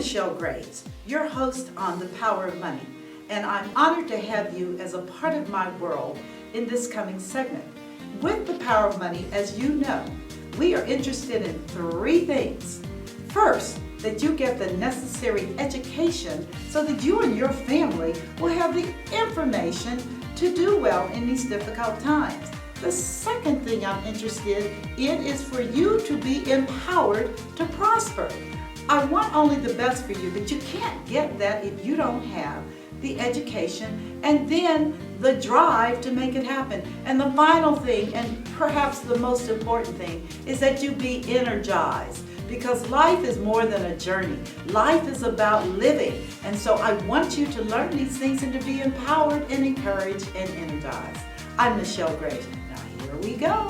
Michell Graves, your host on The Power of Money, and I'm honored to have you as a part of my world in this coming segment. With The Power of Money, as you know, we are interested in three things. First, that you get the necessary education so that you and your family will have the information to do well in these difficult times. The second thing I'm interested in is for you to be empowered to prosper. I want only the best for you, but you can't get that if you don't have the education and then the drive to make it happen. And the final thing, and perhaps the most important thing, is that you be energized. Because life is more than a journey. Life is about living. And so I want you to learn these things and to be empowered and encouraged and energized. I'm Michell Graves. Now here we go.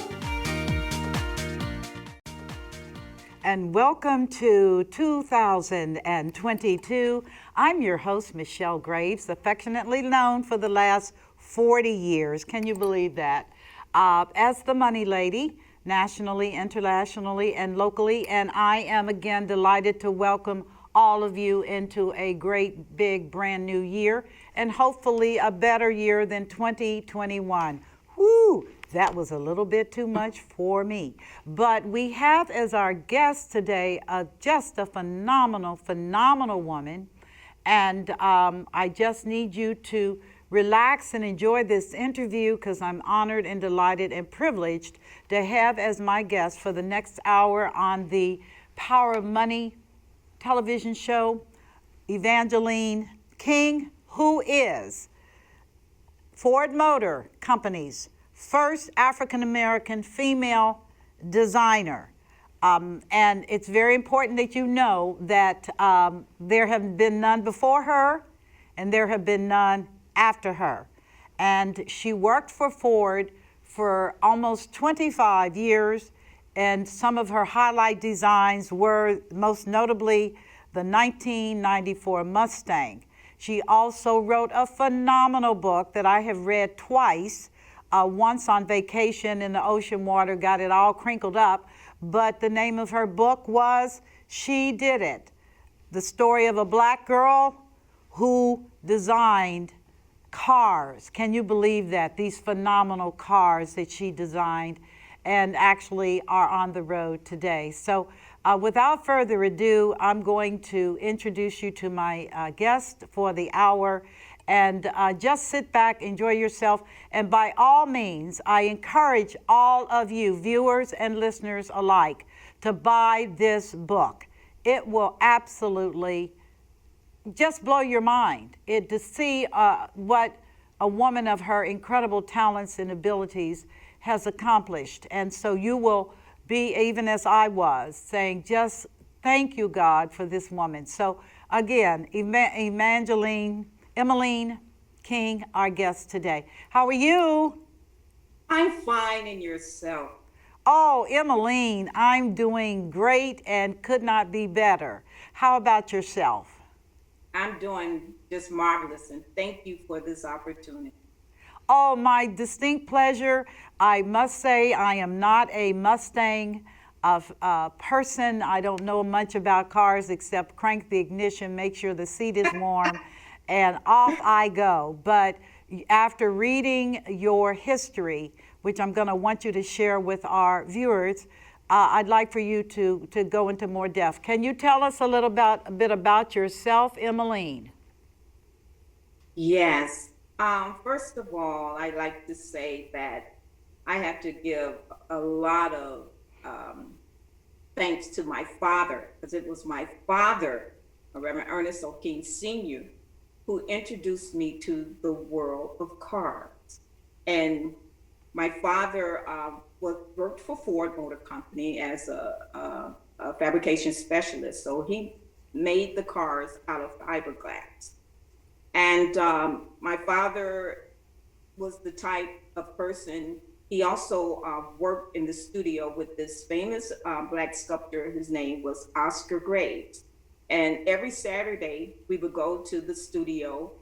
And welcome to 2022. I'm your host, Michell Graves, affectionately known for the last 40 years. Can you believe that? As the Money Lady, nationally, internationally, and locally. And I am again delighted to welcome all of you into a great, big, brand new year, and hopefully a better year than 2021. Woo! That was a little bit too much for me. But we have as our guest today just a phenomenal, phenomenal woman. And I just need you to relax and enjoy this interview because I'm honored and delighted and privileged to have as my guest for the next hour on the Power of Money television show, Emeline King, who is Ford Motor Company's first African-American female designer. And it's very important that you know that there have been none before her and there have been none after her. And she worked for Ford for almost 25 years, and some of her highlight designs were most notably the 1994 Mustang. She also wrote a phenomenal book that I have read twice, once on vacation in the ocean water, got it all crinkled up, but the name of her book was She Did It, the story of a black girl who designed cars. Can you believe that? These phenomenal cars that she designed and actually are on the road today. So without further ado, I'm going to introduce you to my guest for the hour, and just sit back, enjoy yourself. And by all means, I encourage all of you, viewers and listeners alike, to buy this book. It will absolutely just blow your mind to see what a woman of her incredible talents and abilities has accomplished. And so you will be, even as I was, saying, just thank you, God, for this woman. So again, Emeline King, our guest today. How are you? I'm fine, and yourself? Oh, Emeline, I'm doing great and could not be better. How about yourself? I'm doing just marvelous, and thank you for this opportunity. Oh, my distinct pleasure. I must say I am not a Mustang person. I don't know much about cars except crank the ignition, make sure the seat is warm, and off I go. But after reading your history, which I'm going to want you to share with our viewers, I'd like for you to go into more depth. Can you tell us a bit about yourself, Emeline? Yes. First of all, I'd like to say that I have to give a lot of thanks to my father, because it was my father, Reverend Ernest O. King Sr., who introduced me to the world of cars. And my father worked for Ford Motor Company as a fabrication specialist. So he made the cars out of fiberglass. And my father was the type of person, he also worked in the studio with this famous black sculptor. His name was Michell Graves. And every Saturday we would go to the studio,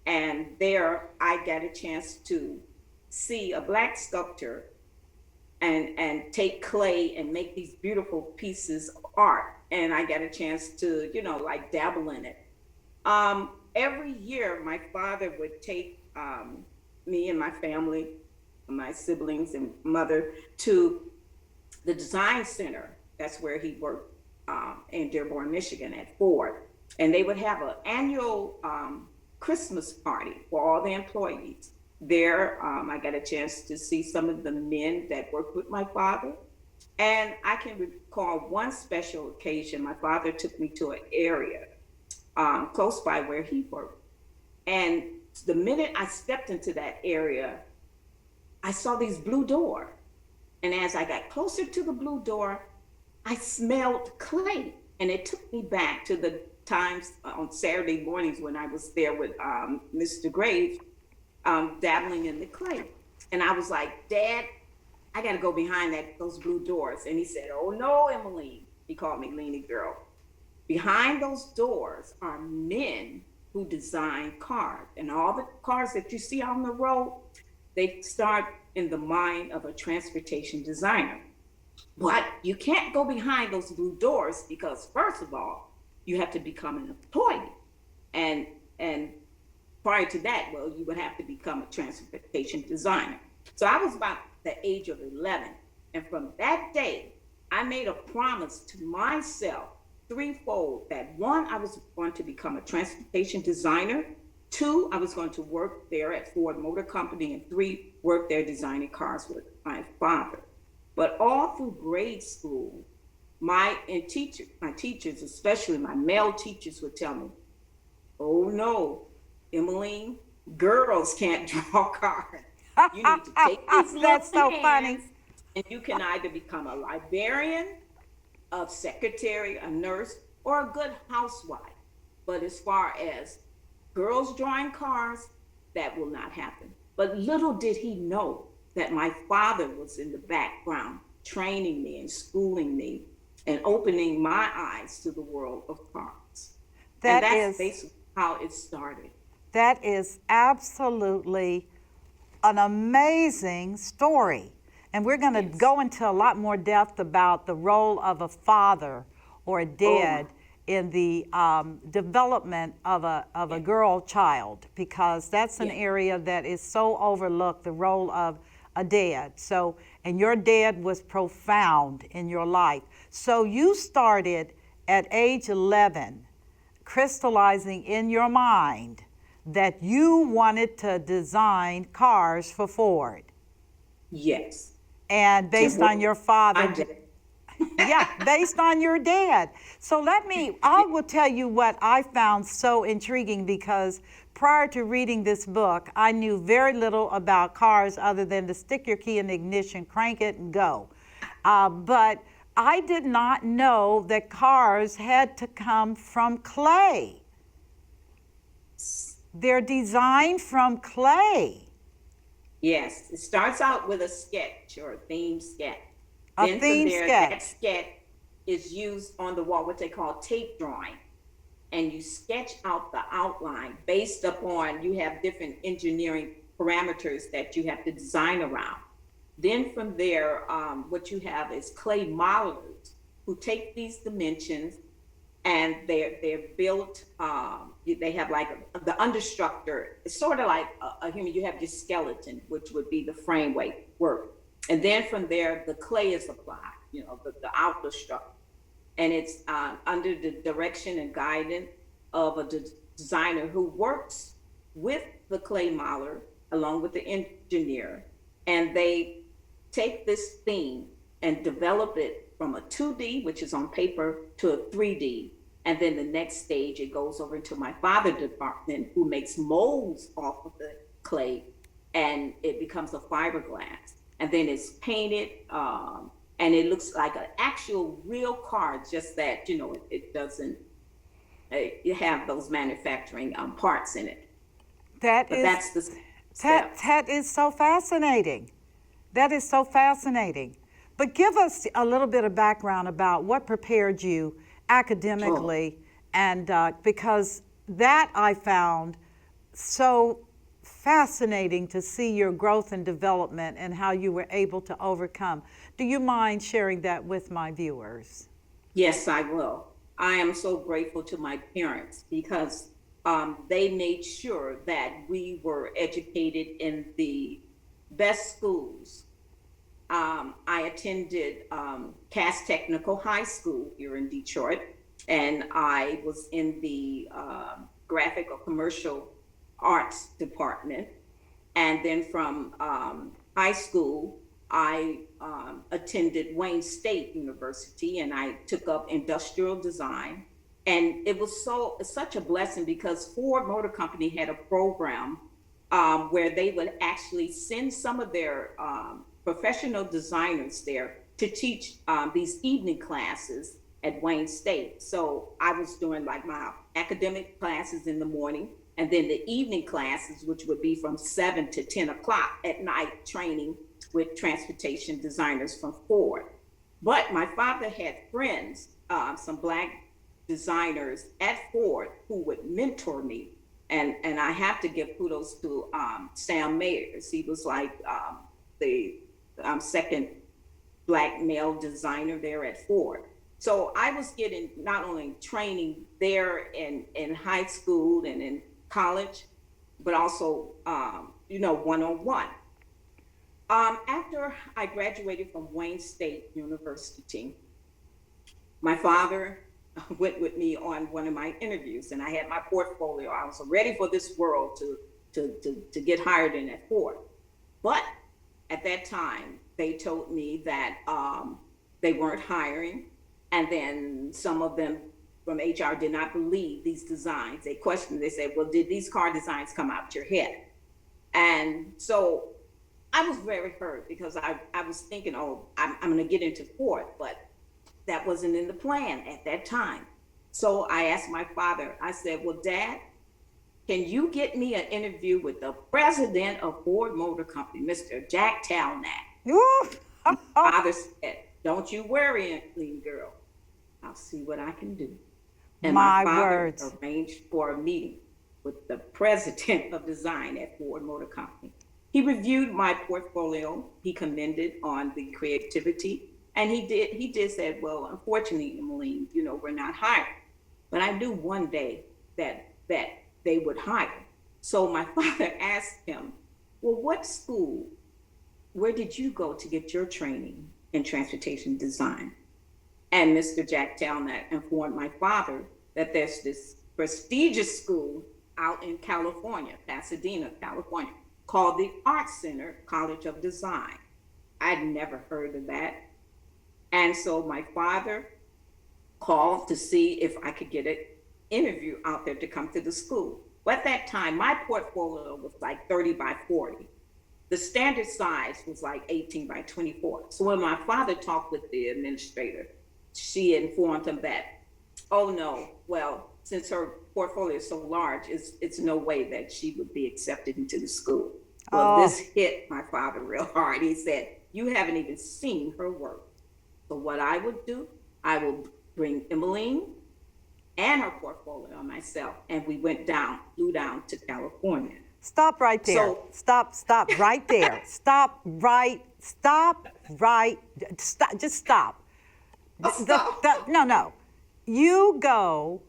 and there I got a chance to see a black sculptor and take clay and make these beautiful pieces of art. And I got a chance to, like dabble in it. Every year, my father would take me and my family, my siblings and mother, to the design center. That's where he worked in Dearborn, Michigan at Ford. And they would have an annual Christmas party for all the employees. There, I got a chance to see some of the men that worked with my father. And I can recall one special occasion. My father took me to an area close by where he worked. And the minute I stepped into that area, I saw these blue doors. And as I got closer to the blue door, I smelled clay. And it took me back to the times on Saturday mornings when I was there with Mr. Graves, dabbling in the clay. And I was like, Dad, I got to go behind those blue doors. And he said, oh no, Emeline. He called me Leanie Girl. Behind those doors are men who design cars. And all the cars that you see on the road, they start in the mind of a transportation designer. But you can't go behind those blue doors because, first of all, you have to become an employee. And prior to that, well, you would have to become a transportation designer. So I was about the age of 11. And from that day, I made a promise to myself threefold that one, I was going to become a transportation designer. Two, I was going to work there at Ford Motor Company. And three, work there designing cars with my father. But all through grade school, my teachers, especially my male teachers, would tell me, oh no, Emeline, girls can't draw cars. You need to take these That's so funny. and you can either become a librarian, a secretary, a nurse, or a good housewife. But as far as girls drawing cars, that will not happen. But little did he know that my father was in the background training me and schooling me and opening my eyes to the world of cars. And that's basically how it started. That is absolutely an amazing story. And we're going to go into a lot more depth about the role of a father or a dad in the development of a girl child, because that's an area that is so overlooked, the role of a dad. So, and your dad was profound in your life. So you started at age 11, crystallizing in your mind that you wanted to design cars for Ford. Yes. And based on your father. Yeah, based on your dad. So I will tell you what I found so intriguing, because prior to reading this book, I knew very little about cars other than to stick your key in the ignition, crank it, and go. But I did not know that cars had to come from clay. They're designed from clay. Yes, it starts out with a sketch or a theme sketch. That sketch is used on the wall, what they call tape drawing. And you sketch out the outline based upon, you have different engineering parameters that you have to design around. Then from there, what you have is clay modelers who take these dimensions and they're built, they have like the understructure. It's sort of like a human. You have your skeleton, which would be the framework work. And then from there, the clay is applied, the outer structure. And it's under the direction and guidance of a designer who works with the clay modeler along with the engineer. And they take this theme and develop it from a 2D, which is on paper, to a 3D. And then the next stage, it goes over to my father's department, who makes molds off of the clay, and it becomes a fiberglass. And then it's painted, and it looks like an actual real car, just that, it doesn't have those manufacturing parts in it. That is so fascinating. That is so fascinating. But give us a little bit of background about what prepared you academically, and because that I found so fascinating to see your growth and development and how you were able to overcome. Do you mind sharing that with my viewers? Yes, I will. I am so grateful to my parents because they made sure that we were educated in the best schools. I attended Cass Technical High School here in Detroit, and I was in the graphic or commercial arts department. And then from high school, I attended Wayne State University and I took up industrial design. And it was such a blessing because Ford Motor Company had a program where they would actually send some of their professional designers there to teach these evening classes at Wayne State. So I was doing like my academic classes in the morning, and then the evening classes, which would be from 7 to 10 o'clock at night, training with transportation designers from Ford. But my father had friends, some Black designers at Ford who would mentor me. And I have to give kudos to Sam Mayers. He was like the second Black male designer there at Ford. So I was getting not only training there in high school and in college, but also, one-on-one. After I graduated from Wayne State University, my father went with me on one of my interviews, and I had my portfolio. I was ready for this world to get hired in at Ford. But at that time, they told me that they weren't hiring, and then some of them from HR did not believe these designs. They questioned, they said, well, did these car designs come out your head? And so I was very hurt because I was thinking, oh, I'm gonna get into Ford, but that wasn't in the plan at that time. So I asked my father, I said, well, Dad, can you get me an interview with the president of Ford Motor Company, Mr. Jack Talnack? Father said, don't you worry, Emeline girl. I'll see what I can do. And my father words. arranged for a meeting with the president of design at Ford Motor Company. He reviewed my portfolio. He commended on the creativity. And he did say, well, unfortunately, Emeline, we're not hiring. But I knew one day that they would hire. So my father asked him, well, what school, where did you go to get your training in transportation design? And Mr. Jack Talnack informed my father that there's this prestigious school out in California, Pasadena, California, called the Art Center College of Design. I'd never heard of that. And so my father called to see if I could get an interview out there to come to the school. But at that time, my portfolio was like 30 by 40. The standard size was like 18 by 24. So when my father talked with the administrator, she informed him that, oh no, well, since her portfolio is so large, it's no way that she would be accepted into the school. Well, this hit my father real hard. He said, you haven't even seen her work. So what I would do, I will bring Emeline and her portfolio myself, and we flew down to California. Stop right there. Stop right there. Stop, just stop. No. You go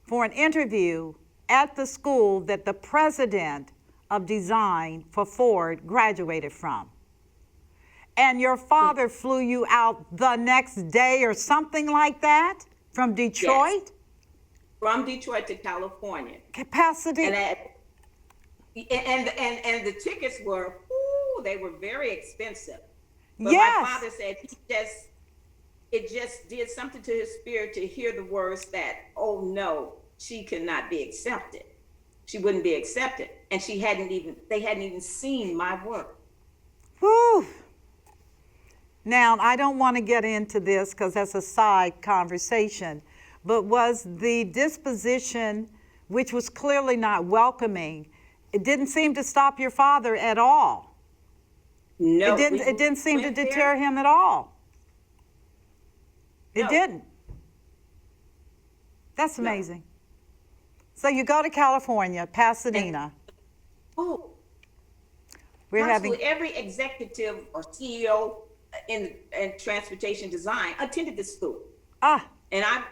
for an interview at the school that the president of design for Ford graduated from. And your father flew you out the next day or something like that from Detroit? Yes. From Detroit to California. Pasadena. And the tickets were, they were very expensive. But yes. My father said it just did something to his spirit to hear the words that, oh no, she could not be accepted. She wouldn't be accepted. And they hadn't even seen my work. Whew. Now, I don't want to get into this because that's a side conversation, but was the disposition, which was clearly not welcoming, it didn't seem to stop your father at all? No. It didn't seem to deter him at all? It didn't? That's amazing. No. So you go to California, Pasadena. We're having Absolutely. Every executive or CEO in transportation design attended this school. ah. And I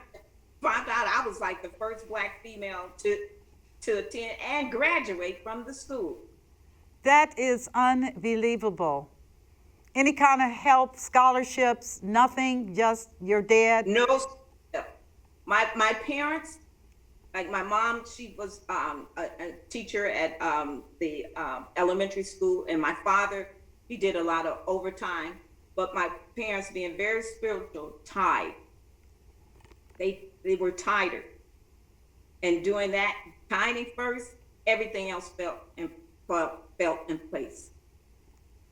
found out I was like the first Black female to attend and graduate from the school. That is unbelievable. Any kind of help, scholarships, nothing, just your dad? No, my parents, like my mom, she was a teacher at the elementary school, and my father, he did a lot of overtime. But my parents, being very spiritual, tied. They were tighter, and doing that tithing first, everything else felt in place.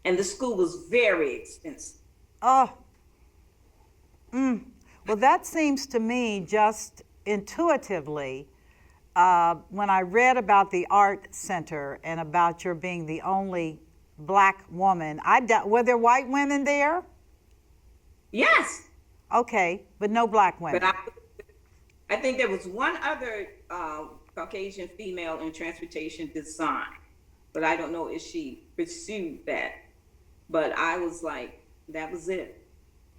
And the school was very expensive. Oh, well, that seems to me just intuitively, when I read about the art center and about your being the only Black woman, were there white women there? Yes, Okay, but no Black women. but I think there was one other Caucasian female in transportation design, but I don't know if she pursued that. But I was like, that was it.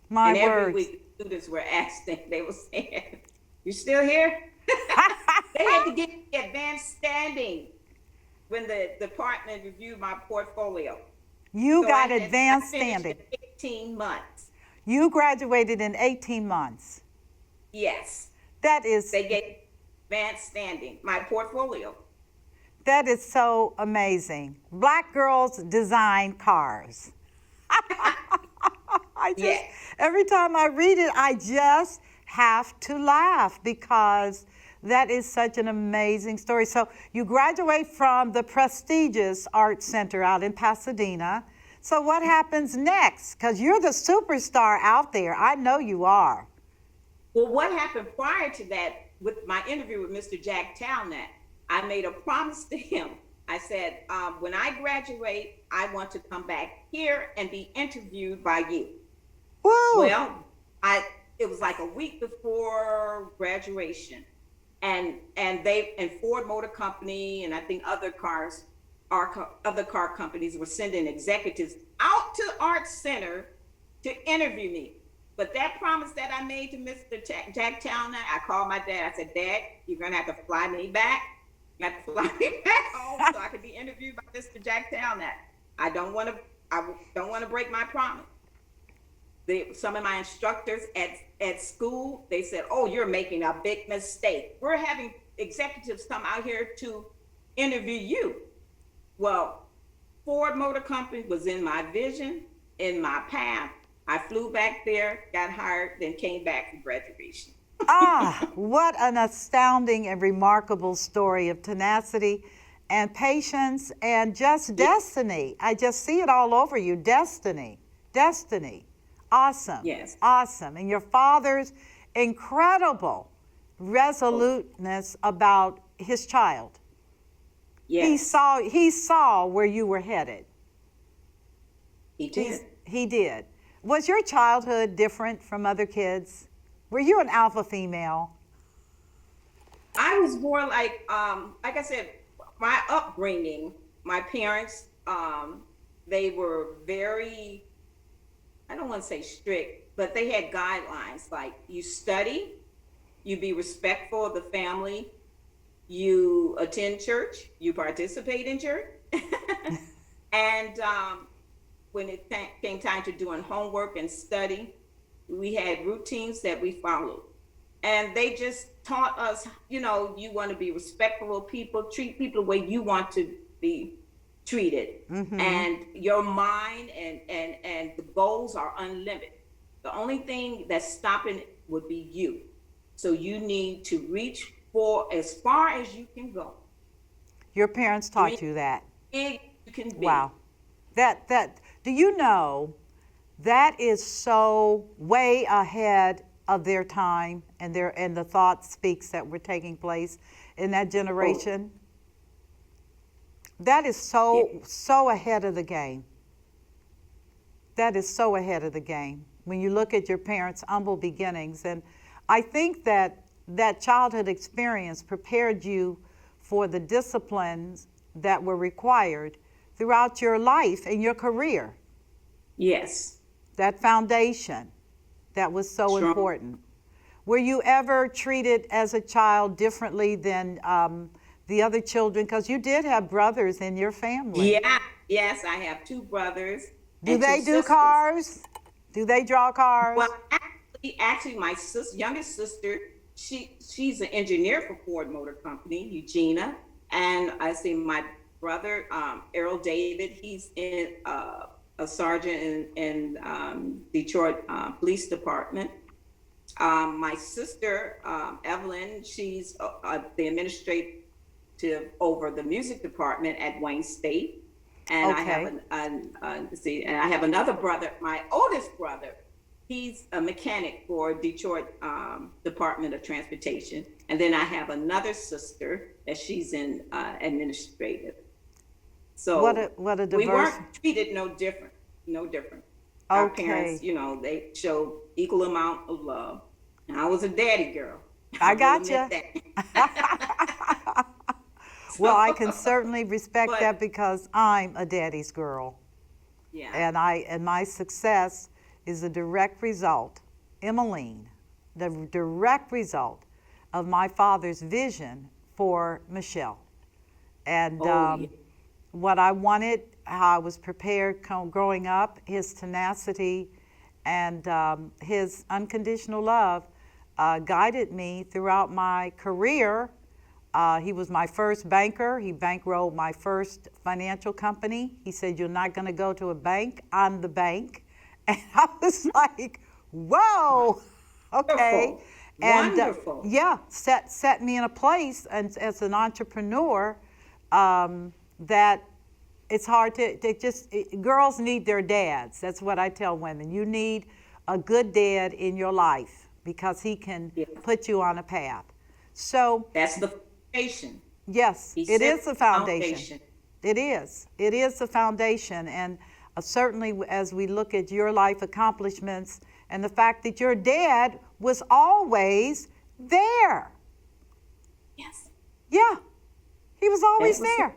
My and every words. week, students were asking, they were saying, "You still here?" They had to get advanced standing when the department reviewed my portfolio. You So got I advanced finished standing. in 18 months. You graduated in 18 months. Yes, That is they gave advanced standing, my portfolio. that is so amazing. Black girls design cars. Yes. Every time I read it, I just have to laugh because that is such an amazing story. So you graduate from the prestigious Art Center out in Pasadena. So what happens next? Because you're the superstar out there. I know you are. Well, what happened prior to that with my interview with Mr. Jack Talnett, I made a promise to him. I said, when I graduate, I want to come back here and be interviewed by you. Woo! Well, it was like a week before graduation, and Ford Motor Company and I think other car companies were sending executives out to Art Center to interview me. But that promise that I made to Mr. Jack Talnett, I called my dad. I said, "Dad, you're gonna have to fly me back. You have to fly me back home so I could be interviewed by Mr. Jack Talnett. I don't want to break my promise." Some of my instructors at school, they said, "Oh, you're making a big mistake. We're having executives come out here to interview you." Well, Ford Motor Company was in my vision, in my path. I flew back there, got hired, then came back for graduation. What an astounding and remarkable story of tenacity and patience and just destiny. I just see it all over you. Destiny. Awesome. Yes. Awesome. And your father's incredible resoluteness about his child. Yes. He saw where you were headed. He did. He did. Was your childhood different from other kids? Were you an alpha female? I was more like I said, my upbringing, my parents, they were very, I don't want to say strict, but they had guidelines like you study, you be respectful of the family, you attend church, you participate in church. And when it came time to doing homework and study, we had routines that we followed. And they just taught us, you want to be respectful of people, treat people the way you want to be treated. Mm-hmm. And your mind and the goals are unlimited. The only thing that's stopping it would be you. So you need to reach for as far as you can go. Your parents taught you that. Big you can be. Wow. That do you know that is so way ahead of their time and the thought speaks that were taking place in that generation? That is so ahead of the game. That is so ahead of the game. When you look at your parents' humble beginnings, and I think that childhood experience prepared you for the disciplines that were required throughout your life and your career. Yes. That foundation that was so Strong. important. Were you ever treated as a child differently than the other children? Because you did have brothers in your family. Yeah. Yes, I have two brothers Do and two they do sisters. cars? Do they draw Well, cars? actually, my youngest sister, she's an engineer for Ford Motor Company, Eugenia, and I see my brother, Errol David. He's in a sergeant in Detroit Police Department. My sister, Evelyn, she's the administrative over the music department at Wayne State. And I have Okay. and I have another brother, my oldest brother. He's a mechanic for Detroit Department of Transportation. And then I have another sister that she's in administrative. So What a we diverse. weren't treated no different, no different. Our parents, Okay. they showed equal amount of love. And I was a daddy girl. I I will gotcha. admit that. Well, I So, can certainly respect but that because I'm a daddy's girl. yeah. And my success is a direct result, Emmeline, the direct result of my father's vision for Michelle. And Oh, yeah. what I wanted, how I was prepared growing up, his tenacity and his unconditional love guided me throughout my career. He was my first banker. He bankrolled my first financial company. He said, "You're not going to go to a bank. I'm the bank." And I was like, whoa, okay. Wonderful. And Wonderful. yeah, set me in a place and as an entrepreneur that it's hard to girls need their dads. That's what I tell women. You need a good dad in your life because he can Yeah. put you on a path. So That's the foundation. yes, He it set is the a foundation. foundation. It is. It is a foundation. And certainly, as we look at your life accomplishments and the fact that your dad was always there. Yes. Yeah, he was That always was there.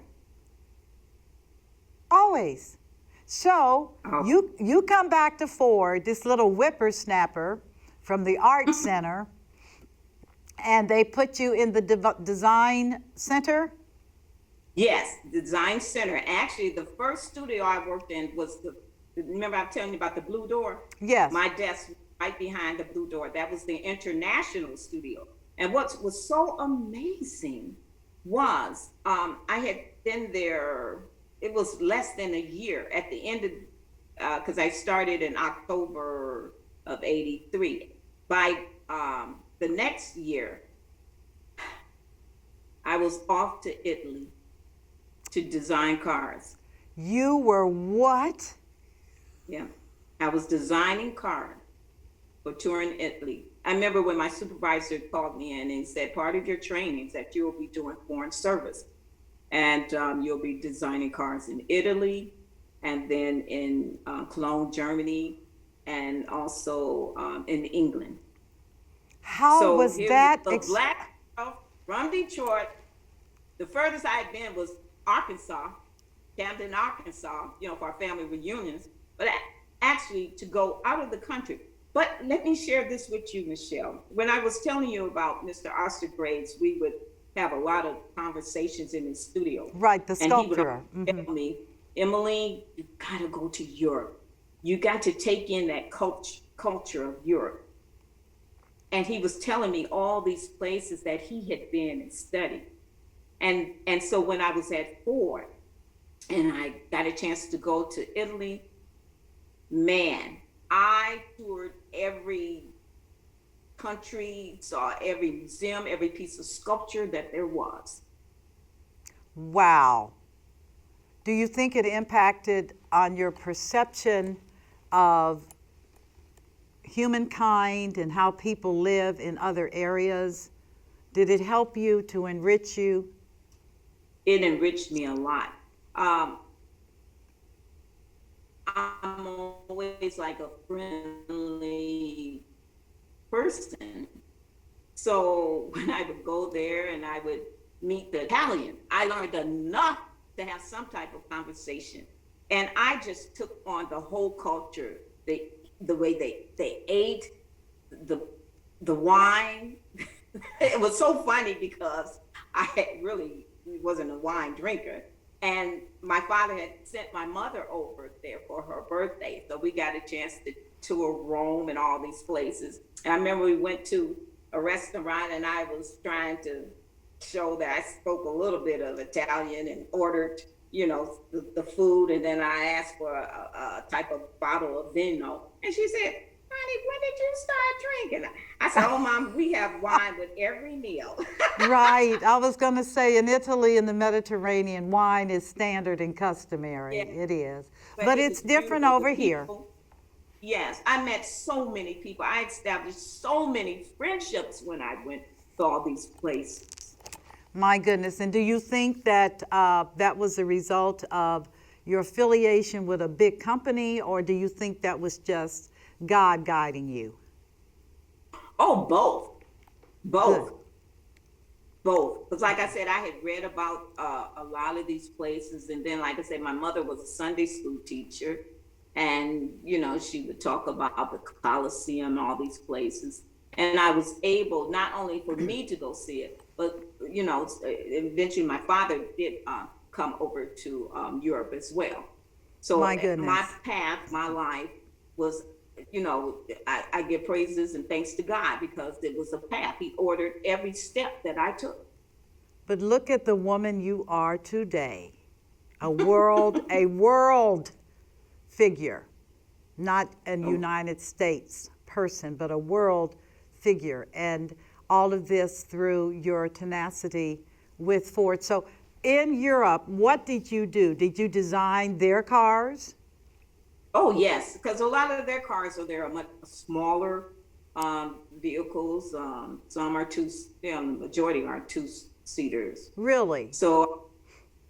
Always. So Oh. you come back to Ford, this little whippersnapper from the art center, and they put you in the design center. Yes, design center. Actually, the first studio I worked in was remember I'm telling you about the blue door? Yes. My desk was right behind the blue door. That was the international studio. And what was so amazing was I had been there, it was less than a year at the end of, because I started in October of 83. By the next year, I was off to Italy to design cars. You were what? Yeah. I was designing cars for touring Italy. I remember when my supervisor called me in and said, part of your training is that you'll be doing foreign service. And you'll be designing cars in Italy and then in Cologne, Germany, and also in England. How So was here's that? a black girl from Detroit. The furthest I had been was Arkansas, Camden, Arkansas, for our family reunions, but actually to go out of the country. But let me share this with you, Michelle. When I was telling you about Mr. Oscar Graves, we would have a lot of conversations in his studio. Right, the And he would sculptor. tell me, Emmeline, you gotta go to Europe. You got to take in that culture of Europe. And he was telling me all these places that he had been and studied. And so when I was at Ford and I got a chance to go to Italy, man, I toured every country, saw every museum, every piece of sculpture that there was. Wow. Do you think it impacted on your perception of humankind and how people live in other areas? Did it help you to enrich you? It enriched me a lot. I'm always like a friendly person. So when I would go there and I would meet the Italian, I learned enough to have some type of conversation. And I just took on the whole culture, the way they ate, the the wine. It was so funny because I had really wasn't a wine drinker. And my father had sent my mother over there for her birthday. So we got a chance to tour Rome and all these places. And I remember we went to a restaurant and I was trying to show that I spoke a little bit of Italian and ordered, the food. And then I asked for a type of bottle of vino. And she said, honey, when did you start drinking? I said, oh, Mom, we have wine with every meal. Right. I was going to say in Italy, in the Mediterranean, wine is standard and customary. Yeah, It is. but But it it's was different beautiful. The over here. people, yes, I met so many people. I established so many friendships when I went to all these places. My goodness. And do you think that that was a result of your affiliation with a big company, or do you think that was just God guiding you? Oh, both, Good. both, both. Because, like I said, I had read about a lot of these places, and then, like I said, my mother was a Sunday school teacher, and she would talk about the Colosseum, all these places, and I was able not only for me to go see it, but eventually my father did come over to Europe as well. So My my goodness. path, my life was, I give praises and thanks to God because it was a path. He ordered every step that I took. But look at the woman you are today. A world figure, not a Oh, United States person, but a world figure. And all of this through your tenacity with Ford. So in Europe, what did you do? Did you design their cars? oh yes, because a lot of their cars are there are much smaller vehicles. Some are the majority are two seaters. Really? So,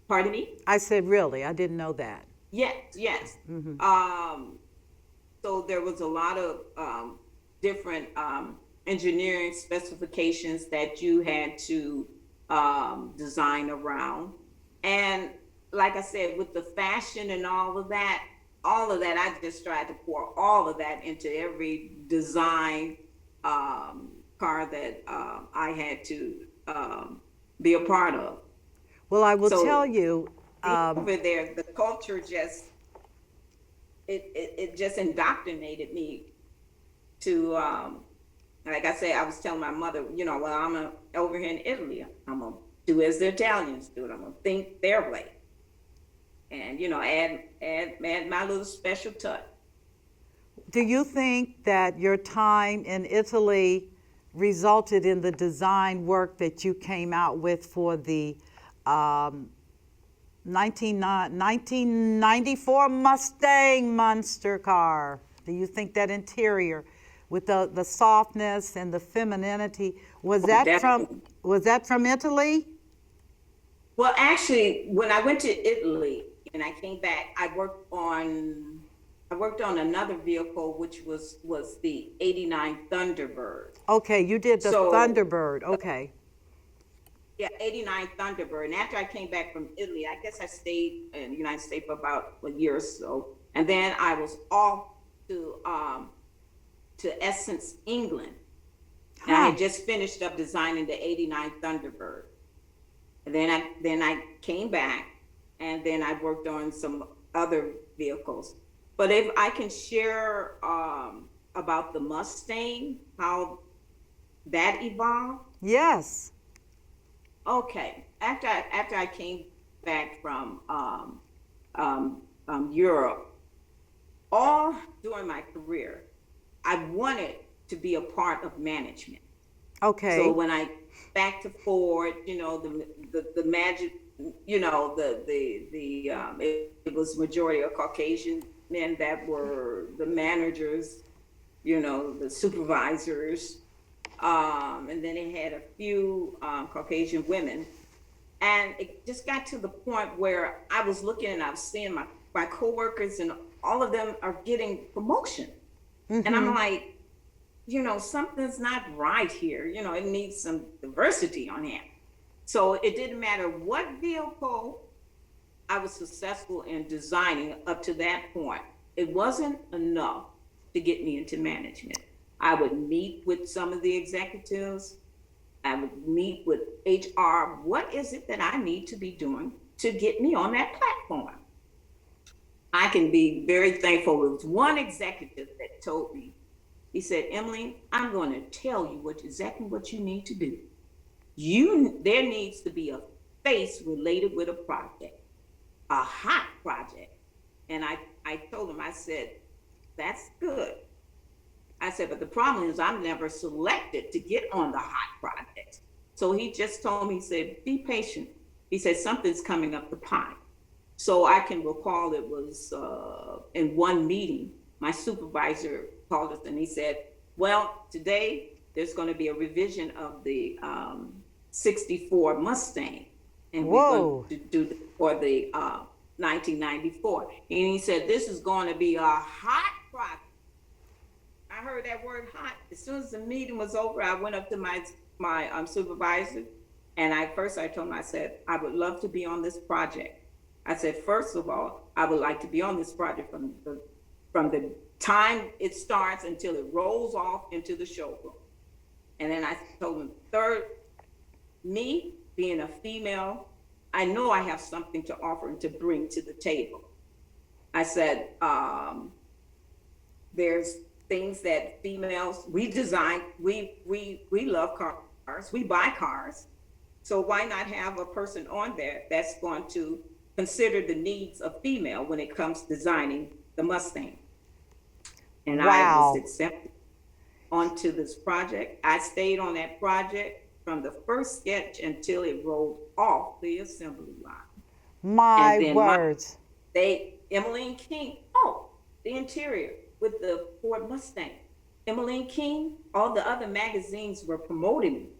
pardon me? I said, really? I didn't know that. Yes, yes. Hmm. So there was a lot of different engineering specifications that you had to design around. And like I said, with the fashion and all of that, I just tried to pour all of that into every design car that I had to be a part of. Well, I will tell So you, being over there, the culture just it just indoctrinated me to like I said, I was telling my mother, well, over here in Italy, I'm gonna do as the Italians do it. I'm gonna think their way, and add my little special touch. do you think that your time in Italy resulted in the design work that you came out with for the 1994 Mustang Monster car? Do you think that interior with the softness and the femininity Oh, definitely. was that from Italy? Well, actually, when I went to Italy and I came back, I worked on another vehicle, which was the '89 Thunderbird. Okay, you did the So Thunderbird. Okay. yeah, '89 Thunderbird. And after I came back from Italy, I guess I stayed in the United States for about a year or so, and then I was off to Essence, England, and I Huh. had just finished up designing the '89 Thunderbird. And then I came back, and then I worked on some other vehicles. But if I can share about the Mustang, how that evolved. Yes. Okay, after I came back from Europe, all during my career, I wanted to be a part of management. So Okay. when I back to Ford, the magic, it was majority of Caucasian men that were the managers, the supervisors, and then it had a few Caucasian women, and it just got to the point where I was looking and I was seeing my coworkers and all of them are getting promotion, and I'm Mm-hmm. like, something's not right here. It needs some diversity on here. So it didn't matter what vehicle I was successful in designing up to that point. It wasn't enough to get me into management. I would meet with some of the executives. I would meet with HR. What is it that I need to be doing to get me on that platform? I can be very thankful. There was one executive that told me, he said, Emily, I'm going to tell you exactly what you need to do. There needs to be a face related with a project, a hot project. And I told him, I said, that's good. I said, but the problem is I'm never selected to get on the hot project. So he just told me, he said, be patient. He said, something's coming up the pipe. So I can recall it was in one meeting, my supervisor called us and he said, well, today there's going to be a revision of the 64 Mustang. And we're going to do it for the 1994. And he said, this is going to be a hot project. I heard that word hot. As soon as the meeting was over, I went up to my supervisor and I told him, I said, I would love to be on this project. I said, first of all, I would like to be on this project from the time it starts until it rolls off into the showroom. And then I told him, third, me being a female, I know I have something to offer and to bring to the table. I said, there's things that females, we design, we love cars, we buy cars. So why not have a person on there that's going to consider the needs of female when it comes to designing the Mustang? And I was accepted onto this project. I stayed on that project from the first sketch until it rolled off the assembly line. My words. Emeline King, the interior with the Ford Mustang. Emeline King, all the other magazines were promoting me.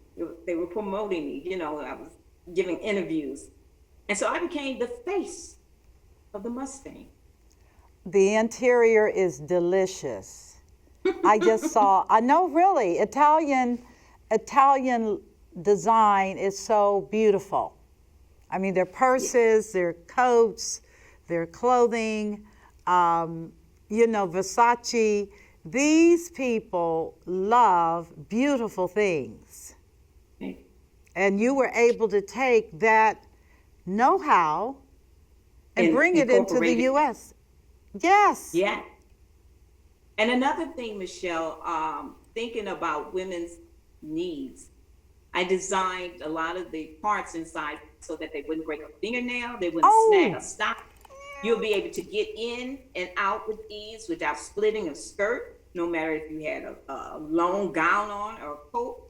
They were promoting me, I was giving interviews. And so I became the face of the Mustang. The interior is delicious. I just saw, I know really, Italian design is so beautiful. I mean, their purses, their coats, their clothing, Versace. These people love beautiful things. And you were able to take that know-how and bring it into the U.S. Yes. Yeah. And another thing, Michelle, thinking about women's needs, I designed a lot of the parts inside so that they wouldn't break a fingernail, they wouldn't snag a stop. You'll be able to get in and out with ease without splitting a skirt, no matter if you had a long gown on or a coat.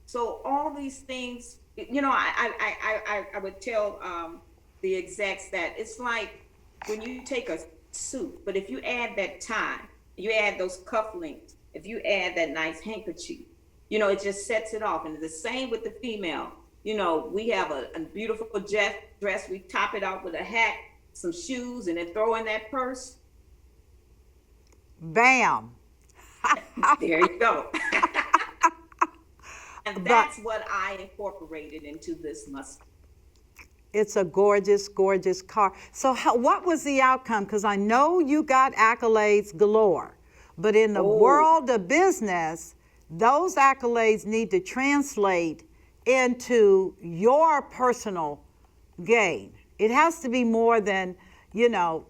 So all these things, I would tell the execs that it's like when you take a suit, but if you add that tie, you add those cufflinks, if you add that nice handkerchief, it just sets it off. And the same with the female. We have a beautiful dress, we top it off with a hat, some shoes, and then throw in that purse. Bam. There you go. And that's what I incorporated into this Mustang. It's a gorgeous, gorgeous car. So what was the outcome? Because I know you got accolades galore, but in the world of business, those accolades need to translate into your personal gain. It has to be more than,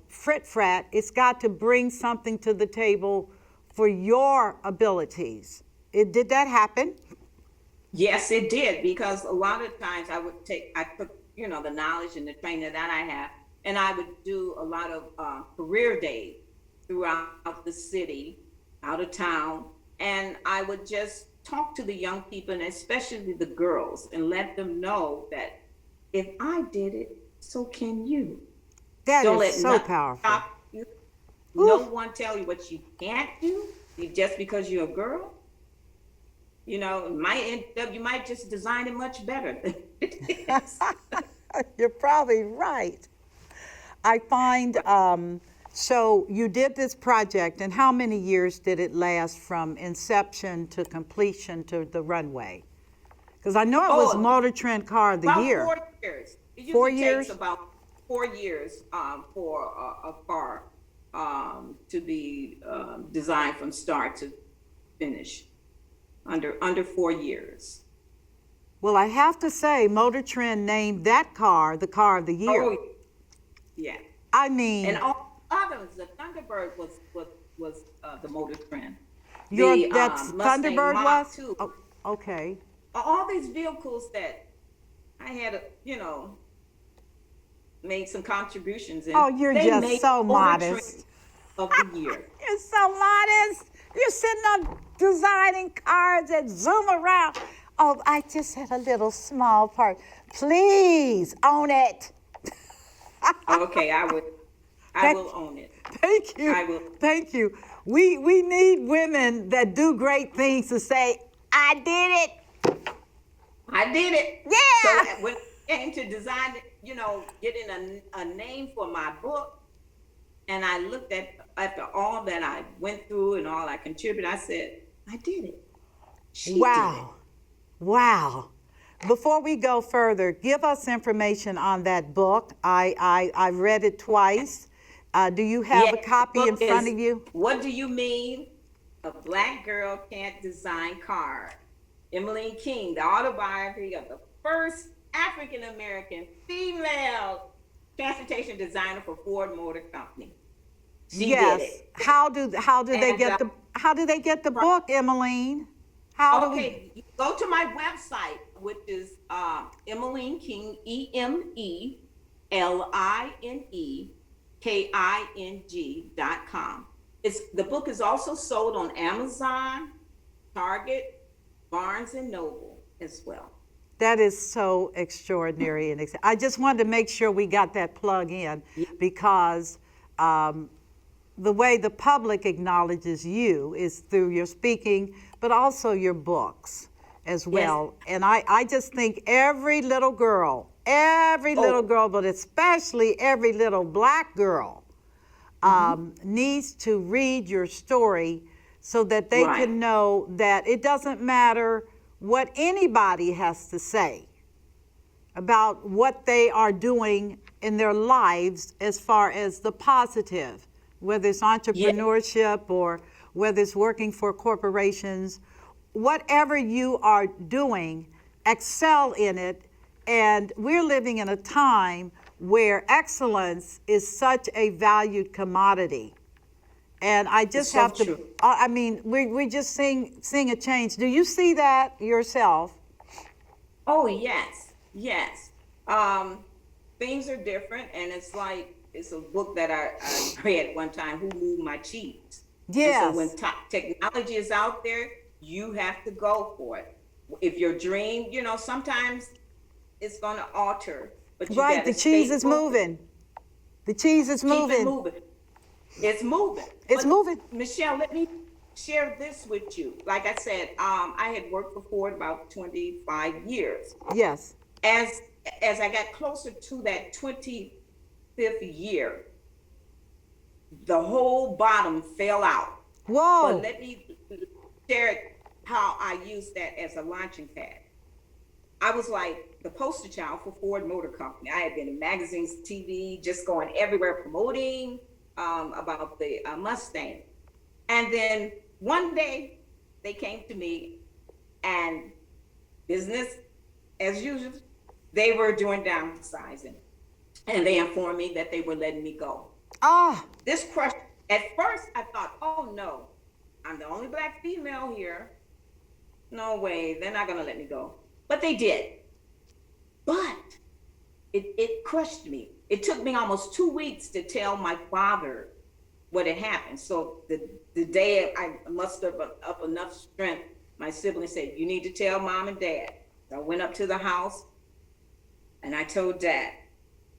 frit-frat. It's got to bring something to the table for your abilities. Did that happen? Yes, it did, because a lot of times I took, the knowledge and the training that I have, and I would do a lot of career days throughout the city, out of town, and I would just talk to the young people, and especially the girls, and let them know that if I did it, so can you. That is so powerful. Stop you. No one tell you what you can't do just because you're a girl. You might just design it much better. You're probably right. I find, so you did this project, and how many years did it last from inception to completion to the runway? Because I know it was Motor Trend Car of the Year. About 4 years. It usually 4 years? takes about 4 years for a car to be designed from start to finish. Under 4 years. Well, I have to say, Motor Trend named that car the car of the year. Oh, yeah. I mean, And all others, the Thunderbird was the Motor Trend. that's Mustang Thunderbird Mach was? 2. Oh, okay. All these vehicles that I had, made some contributions in. Oh, you're they just made so Motor modest. Trend of the year. You're so modest. You're sitting up designing cars that zoom around. Oh, I just had a little small part. Please own it. Okay, I will own it. Thank you. I will. Thank you. We need women that do great things to say, I did it. I did it. Yeah. So when it came to design, getting a name for my book, and I looked at after all that I went through and all I contributed, I said, I did it. She Wow. Wow. Before we go further, give us information on that book. I've read it twice. Do you have a Yes, copy the in book front is of you? What Do You Mean a Black Girl Can't Design Cars? Emeline King, the autobiography of the first African American female transportation designer for Ford Motor Company. She Yes. did it. How do they And, get the book, Emmeline? How do we? Okay, you go to my website, which is Emeline King, EMELINEKING.com. The book is also sold on Amazon, Target, Barnes and Noble as well. That is so extraordinary, and I just wanted to make sure we got that plug in because the way the public acknowledges you is through your speaking, but also your books as well. Yes. And I just think every little girl, but especially every little Black girl needs to read your story so that they Right. can know that it doesn't matter what anybody has to say about what they are doing in their lives as far as the positive, whether it's entrepreneurship or whether it's working for corporations. Whatever you are doing, excel in it. And we're living in a time where excellence is such a valued commodity. And I just It's so have to, true. I mean, we're just seeing a change. Do you see that yourself? Oh, yes. Things are different, and it's a book that I read one time, Who Moved My Cheese? Yes. And so when technology is out there, you have to go for it. If your dream, sometimes it's going to alter, but you Right, gotta the cheese stay is focused. moving. The cheese is Keep it moving. moving. It's moving. It's But, moving. Michelle, let me share this with you. Like I said, I had worked for Ford about 25 years. Yes. As I got closer to that 25th year, the whole bottom fell out. Whoa. But let me share how I used that as a launching pad. I was like the poster child for Ford Motor Company. I had been in magazines, TV, just going everywhere promoting about the Mustang. And then one day they came to me, and business as usual, they were doing downsizing. And they informed me that they were letting me go. Ah, This crushed. At first, I thought, oh no, I'm the only Black female here. No way, they're not gonna let me go. But they did. But it crushed me. It took me almost 2 weeks to tell my father what had happened. So the day I mustered up enough strength, my sibling said, you need to tell mom and dad. So I went up to the house and I told dad.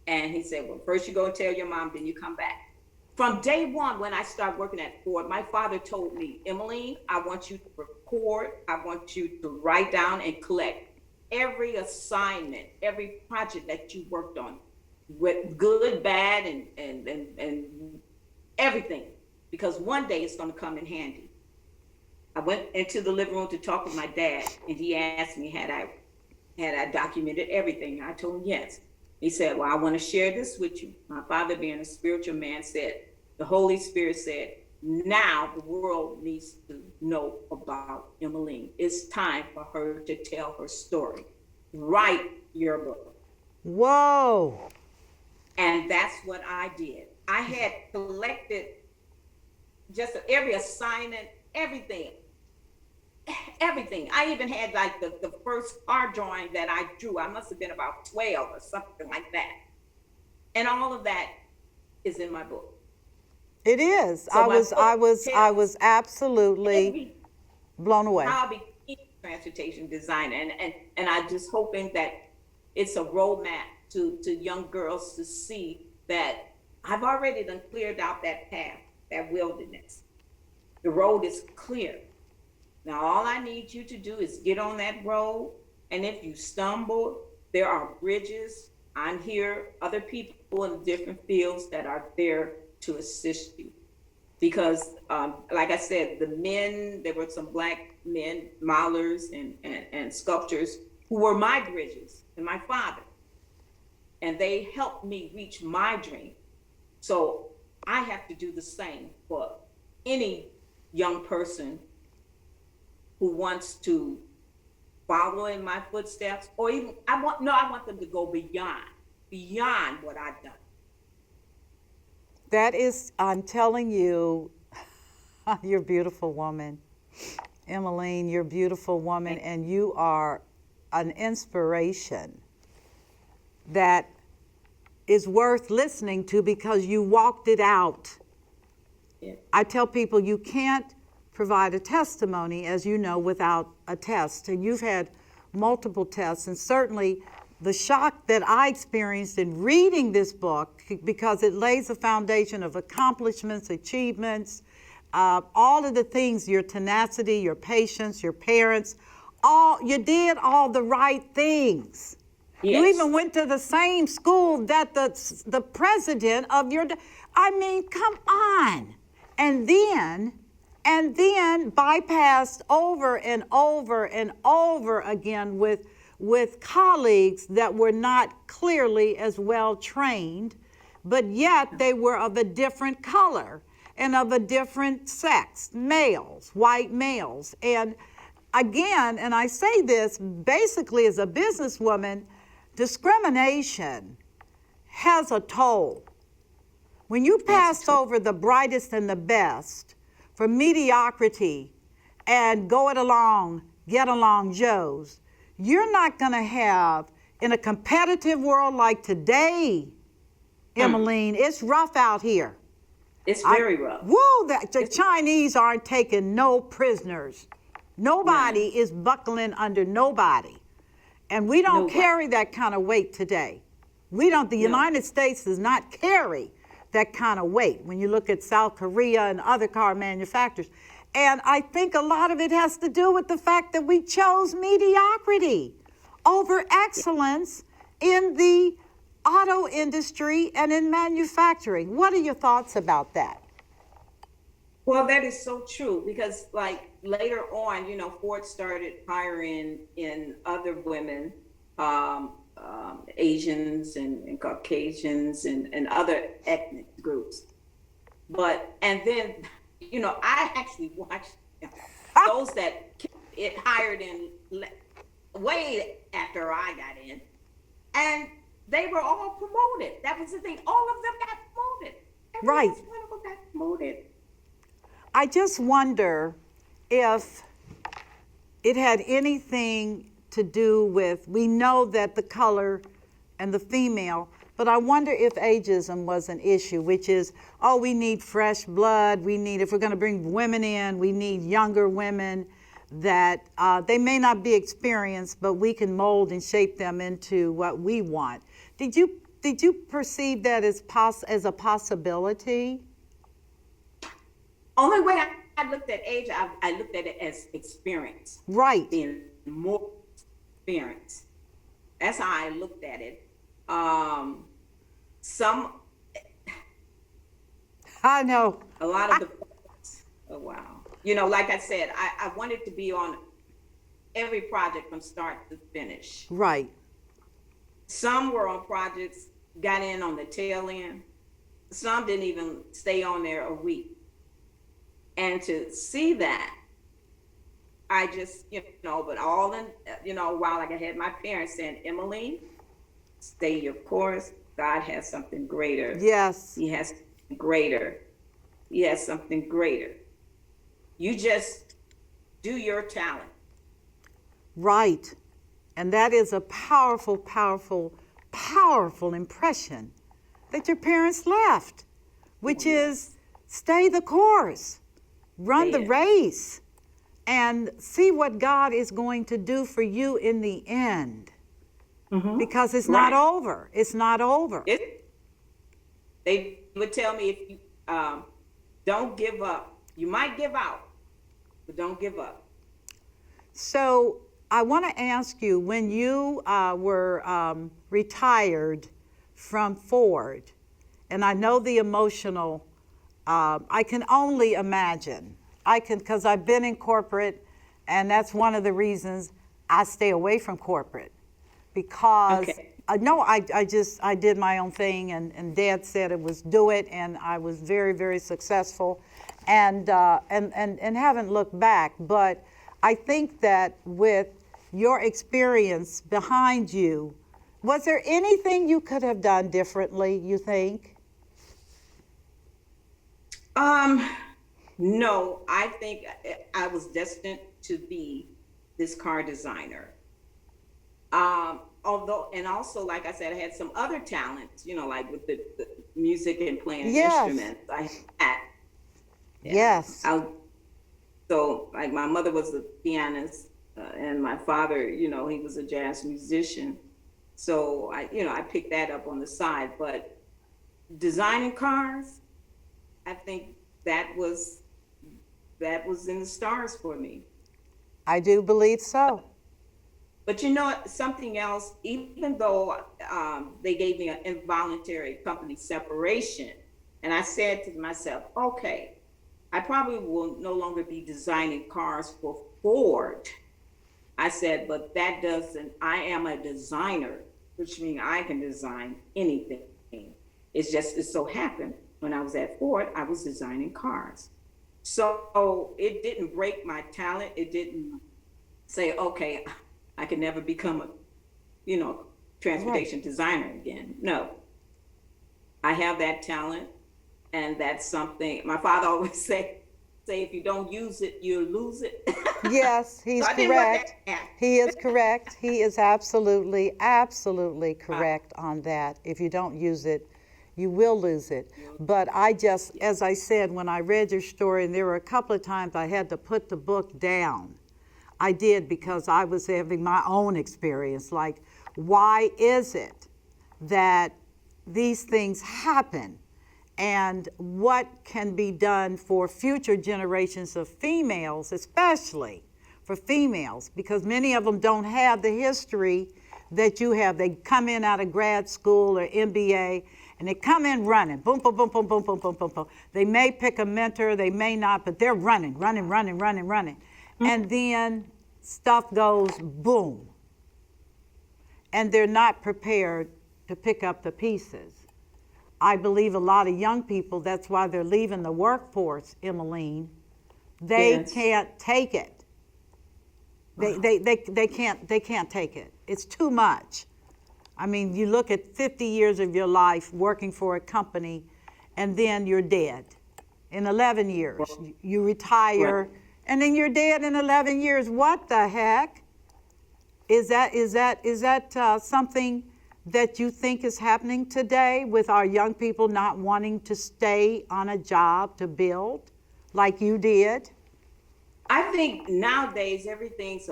And he said, well, first you go and tell your mom, then you come back. From day one, when I started working at Ford, my father told me, Emeline, I want you to record, I want you to write down and collect every assignment, every project that you worked on, with good, bad, and everything, because one day it's going to come in handy. I went into the living room to talk with my dad, and he asked me had I documented everything. I told him yes. He said, well, I want to share this with you. My father, being a spiritual man, said, the Holy Spirit said, now the world needs to know about Emeline. It's time for her to tell her story. Write your book. Whoa. And that's what I did. I had collected just every assignment, everything. I even had like the first art drawing that I drew. I must have been about 12 or something like that. And all of that is in my book. It is. So I was absolutely blown away. How I became a transportation designer. And I just hoping that it's a roadmap to young girls to see that I've already done cleared out that path, that wilderness. The road is clear. Now, all I need you to do is get on that road. And if you stumble, there are bridges. I'm here, other people in different fields that are there to assist you. Because, like I said, the men, there were some Black men, maulers and sculptors who were my bridges and my father. And they helped me reach my dream. So I have to do the same for any young person who wants to follow in my footsteps, or even I want them to go beyond what I've done. That is, I'm telling you, you're a beautiful woman. Emeline, you're a beautiful woman, and you are an inspiration that is worth listening to because you walked it out. Yeah. I tell people you can't provide a testimony, as you know, without a test. And you've had multiple tests, and certainly the shock that I experienced in reading this book, because it lays a foundation of accomplishments, achievements, all of the things, your tenacity, your patience, your parents, you did all the right things. Yes. You even went to the same school that the president of your, I mean, come on. And then bypassed over and over and over again with colleagues that were not clearly as well trained, but yet they were of a different color and of a different sex, males, white males. And again, and I say this basically as a businesswoman, discrimination has a toll. When you pass over the brightest and the best for mediocrity and go it along, get along Joes, you're not going to have, in a competitive world like today, Emeline, it's rough out here. It's very rough. The Chinese aren't taking no prisoners. Nobody is buckling under nobody. And we don't carry that kind of weight today. We don't, the United States does not carry that kind of weight when you look at South Korea and other car manufacturers. And I think a lot of it has to do with the fact that we chose mediocrity over excellence in the auto industry and in manufacturing. What are your thoughts about that? Well, that is so true because like later on, Ford started hiring in other women, Asians and Caucasians and other ethnic groups. And then, I actually watched those that it hired in way after I got in, and they were all promoted. That was the thing. All of them got promoted. Right. Every one of them got promoted. I just wonder if it had anything to do with, we know that the color and the female, but I wonder if ageism was an issue, which is, we need fresh blood. If we're going to bring women in, we need younger women that they may not be experienced, but we can mold and shape them into what we want. Did you perceive that as a possibility? Only way I looked at age, I looked at it as experience. Right. Being more experience. That's how I looked at it. I know. A lot of the, oh wow. Like I said, I wanted to be on every project from start to finish. Right. Some were on projects, got in on the tail end. Some didn't even stay on there a week. And to see that, I just, but all in, while like I had my parents saying, Emmeline, stay your course. God has something greater. Yes. He has something greater. He has something greater. You just do your talent. Right. And that is a powerful, powerful, powerful impression that your parents left, which is stay the course, run the race, and see what God is going to do for you in the end. Mm-hmm. Because it's not over. It's not over. They would tell me, if you don't give up, you might give out, but don't give up. So I want to ask you, when you were retired from Ford, and I know the emotional, I can only imagine. Because I've been in corporate, and that's one of the reasons I stay away from corporate. Because I did my own thing, and Dad said it was do it, and I was very, very successful, and haven't looked back. But I think that with your experience behind you, was there anything you could have done differently, you think? No, I think I was destined to be this car designer. Also, like I said, I had some other talents, like with the music and playing instruments. I had. Yes. So, like, my mother was a pianist, and my father, he was a jazz musician. So I picked that up on the side. But designing cars, I think that was in the stars for me. I do believe so. But something else, even though they gave me an involuntary company separation, and I said to myself, okay, I probably will no longer be designing cars for Ford. I said, but that doesn't, I am a designer, which means I can design anything. It so happened when I was at Ford, I was designing cars. So it didn't break my talent. It didn't say, okay, I can never become a, transportation designer again. No, I have that talent, and that's something my father always say if you don't use it, you'll lose it. Yes, he's correct. He is correct. He is absolutely, absolutely correct on that. If you don't use it, you will lose it. But as I said, when I read your story, and there were a couple of times I had to put the book down. I did, because I was having my own experience. Like, why is it that these things happen? And what can be done for future generations of females, especially for females, because many of them don't have the history that you have. They come in out of grad school or MBA, and they come in running, boom, boom, boom, boom, boom, boom, boom, boom, boom. They may pick a mentor, they may not, but they're running. And then stuff goes boom. And they're not prepared to pick up the pieces. I believe a lot of young people, that's why they're leaving the workforce, Emeline. They can't take it. They can't take it. It's too much. I mean, you look at 50 years of your life working for a company, and then you're dead. In 11 years, you retire, and then you're dead in 11 years. What the heck? Is that something that you think is happening today with our young people not wanting to stay on a job to build like you did? I think nowadays everything's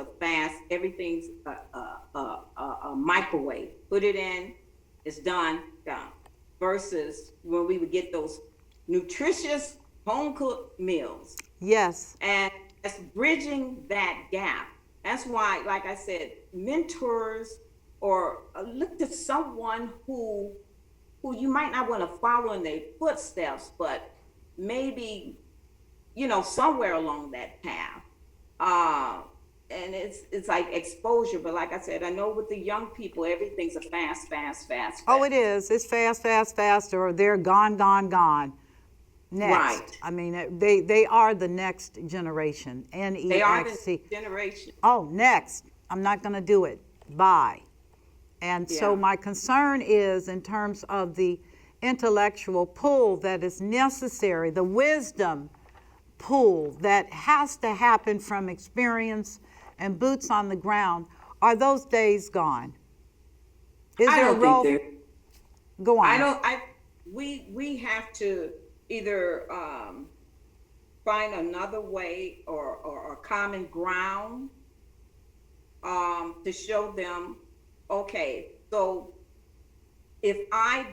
everything's a microwave. Put it in, it's done. Versus when we would get those nutritious home cooked meals. Yes. And it's bridging that gap. That's why, like I said, mentors, or look to someone who you might not want to follow in their footsteps, but maybe, somewhere along that path, and it's like exposure. But like I said, I know with the young people, everything's a fast, fast, fast, Oh, it fast. is. It's fast, fast, fast, or they're gone, gone, gone. Next. Right. I mean, they are the next generation. They are the N-E-X-T. generation. Oh, next. I'm not going to do it. Bye. And so Yeah. my concern is in terms of the intellectual pull that is necessary, the wisdom pull that has to happen from experience and boots on the ground. Are those days gone? Is I there a don't think role? they're. Go on. I don't. We have to either find another way or common ground to show them. Okay, so if I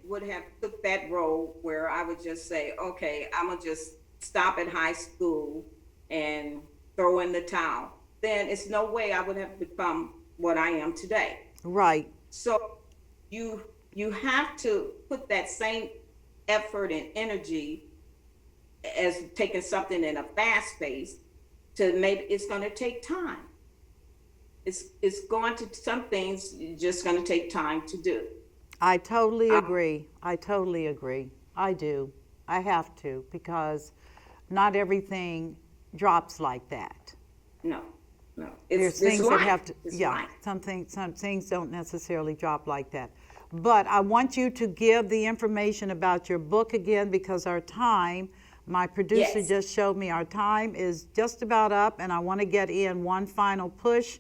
would have took that road where I would just say, okay, I'm gonna just stop at high school and throw in the towel, then it's no way I would have become what I am today. Right. So you have to put that same effort and energy as taking something in a fast pace to maybe it's going to take time. It's going to some things just going to take time to do. I totally Uh, agree. I totally agree. I do. I have to because not everything drops like that. no, no, There's it's things that life. have to, It's yeah, life. some things don't necessarily drop like that. But I want you to give the information about your book again because our time, my producer Yes. just showed me our time is just about up, and I want to get in one final push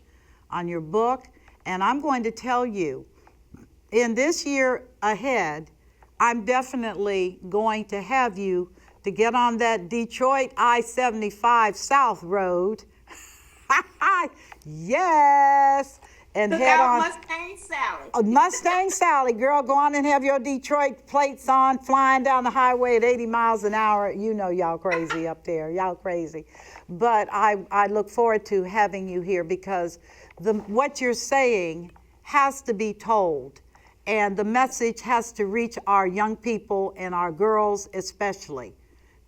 on your book. And I'm going to tell you, in this year ahead, I'm definitely going to have you to get on that Detroit I-75 South Road. Yes, and Took head out on Mustang Sally. Mustang Sally, girl, go on and have your Detroit plates on, flying down the highway at 80 miles an hour. You know y'all crazy up there, y'all crazy. But I look forward to having you here because what you're saying has to be told, and the message has to reach our young people and our girls especially.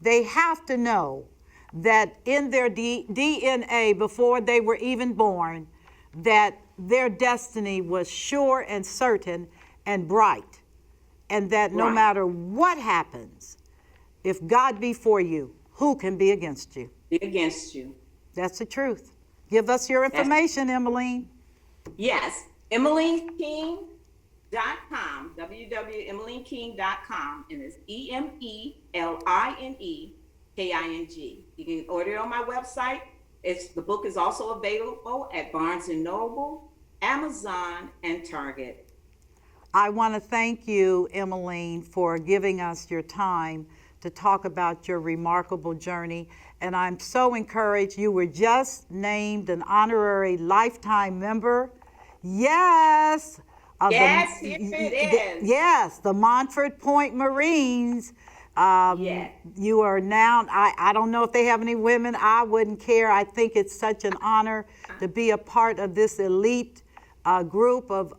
They have to know that in their DNA before they were even born, that their destiny was sure and certain and bright, and that no Right. matter what happens, if God be for you, who can be against you? Be against you. That's the truth. Give us your information, Emeline. Yes, EmelineKing.com, www.emileneking.com, and it's EmelineKing. You can order it on my website. The book is also available at Barnes & Noble, Amazon, and Target. I want to thank you, Emeline, for giving us your time to talk about your remarkable journey. And I'm so encouraged. You were just named an honorary lifetime member. Yes. Yes, here it is. Yes, the Montford Point Marines. Yeah. You are now, I don't know if they have any women. I wouldn't care. I think it's such an honor to be a part of this elite group of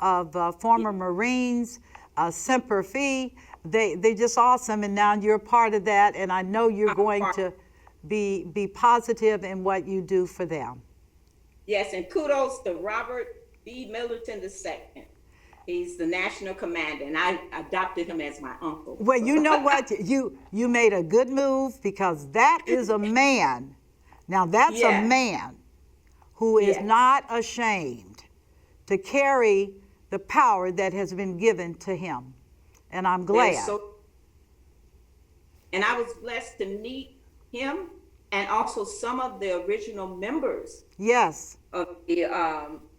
former Marines, Semper Fi. They're just awesome, and now you're a part of that, and I know you're going to be positive in what you do for them. Yes, and kudos to Robert B. Middleton II. He's the national commander, and I adopted him as my uncle. Well, you know what? You made a good move because that is a man. Now, that's a Yeah. man who is Yes. not ashamed to carry the power that has been given to him. And I'm glad. And I was blessed to meet him and also some of the original members Yes. of the,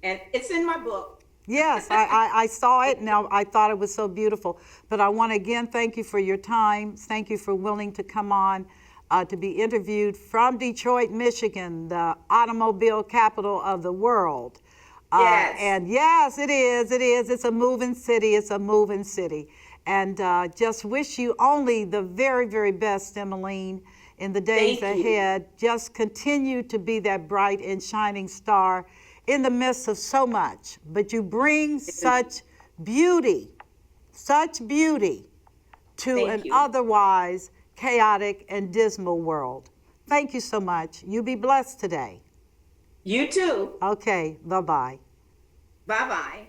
and it's in my book. Yes, I saw it. Now, I thought it was so beautiful. But I want to again thank you for your time. Thank you for willing to come on to be interviewed from Detroit, Michigan, the automobile capital of the world. Yes. And yes, it is. It is. It's a moving city. It's a moving city. And just wish you only the very, very best, Emeline, in the days Thank you. ahead. Just continue to be that bright and shining star in the midst of so much. But you bring such beauty to Thank an you. otherwise chaotic and dismal world. Thank you so much. You be blessed today. You too. Okay, bye bye. Bye bye.